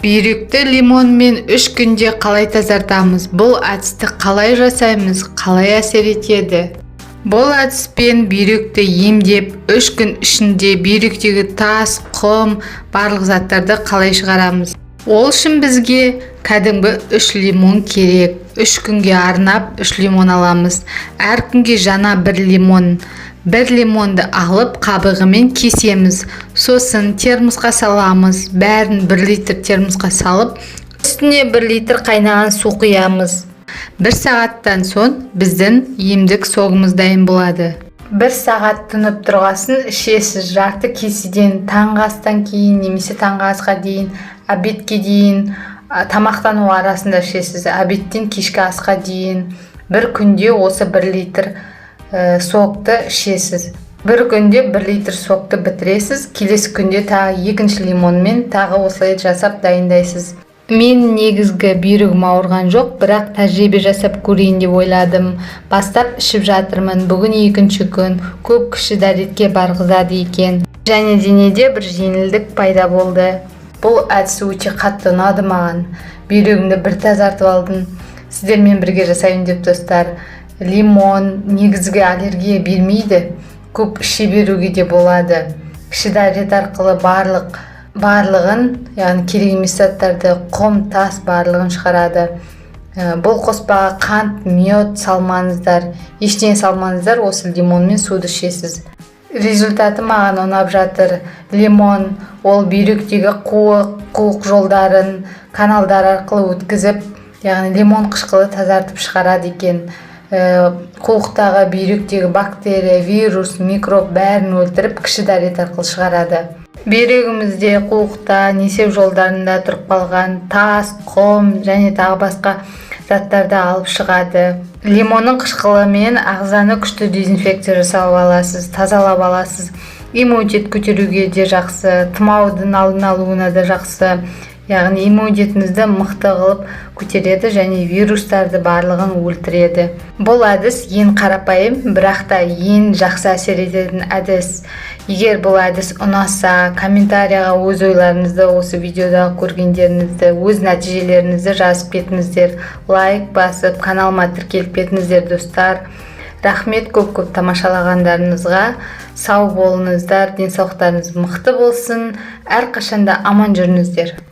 Бүйректі лимонмен 3 күнде қалай тазартамыз? Бұл әдісті қалай жасаймыз? Қалай әсер етеді? Бұл әдіспен бүйректі емдеп, 3 күн ішінде бүйректегі тас, құм, барлық заттарды қалай шығарамыз? Ол үшін бізге кәдімгі 3 лимон керек. 3 күнге арнап 3 лимон аламыз. Әр күнге жаңа 1 лимон. 1 лимонды алып қабығымен кесеміз. Сосын термосқа саламыз. Бәрін 1 литр термосқа салып, үстіне 1 литр қайнаған су құямыз. 1 сағаттан соң біздің емдік согымыз дайын болады. 1 сағат тұнып тұрғасын ішесіз. Жарты кеседен таңғы астан кейін немесе таңғы асқа дейін, обедке дейін, тамақтану арасында ішесіз. Обедтен кешкі асқа дейін. 1 күнде осы 1 литр сокты ішесіз. 1 күнде 1 литр сокты бітіресіз. Келесі күнде тағы 2 лимонмен тағы осылай жасап дайындайсыз. Мен негізгі бүйрегім ауырған жоқ, бірақ тәжірибе жасап көрейін деп ойладым. Бастап ішіп жатырмын. Бүгін 2-ші күн. Көп кіші дәретке барғызады екен. Және денеде бір жеңілдік пайда болды. Бұл әдісі өте қатты ұнады маған. Бүйрегімді бір тазартып алдым. Сіздермен бірге жасайын деп достар. Лимон негізгі аллергия бермейді. Көп іше беруге де болады. Кіші дәрет арқылы барлығын, яғни керек емес заттарды, құм, тас барлығын шығарады. Бұл қоспаға қант, мед салмаңыздар. Ештеңе салмаңыздар, осы лимон мен суды ішесіз. Результаты маған ұнап жатыр. Лимон ол бүйректегі қуық жолдарын каналдар арқылы өткізіп, яғни лимон қышқылы тазартып шығарады екен. Қуықтағы бүйректегі бактерия, вирус, микроб бәрін өлтіріп кіші дәрет арқылы шығарады. Бүйрегімізде қуықта, несеп жолдарында тұрып қалған тас, құм және тағы басқа заттарды алып шығады. Лимонның қышқылымен ағзаны күшті дезинфекция жасап аласыз, тазалап аласыз. Иммунитет көтеруге де жақсы, тұмаудың алдын алуына да жақсы. Яғни иммунитетіңізді мықты қылып көтереді және вирустарды барлығын өлтіреді. Бұл әдіс ең қарапайым, бірақ та ең жақсы әсер ететін әдіс. Егер бұл әдіс ұнаса, комментарияға өз ойларыңызды, осы видеода көргендеріңізді, өз нәтижелеріңізді жазып кетіңіздер. Лайк басып, каналыма тіркеліп кетіңіздер достар. Рахмет көп тамашалағандарыңызға. Сау болыңыздар, денсаулықтарыңыз мықты болсын. Әрқашанда аман жүріңіздер.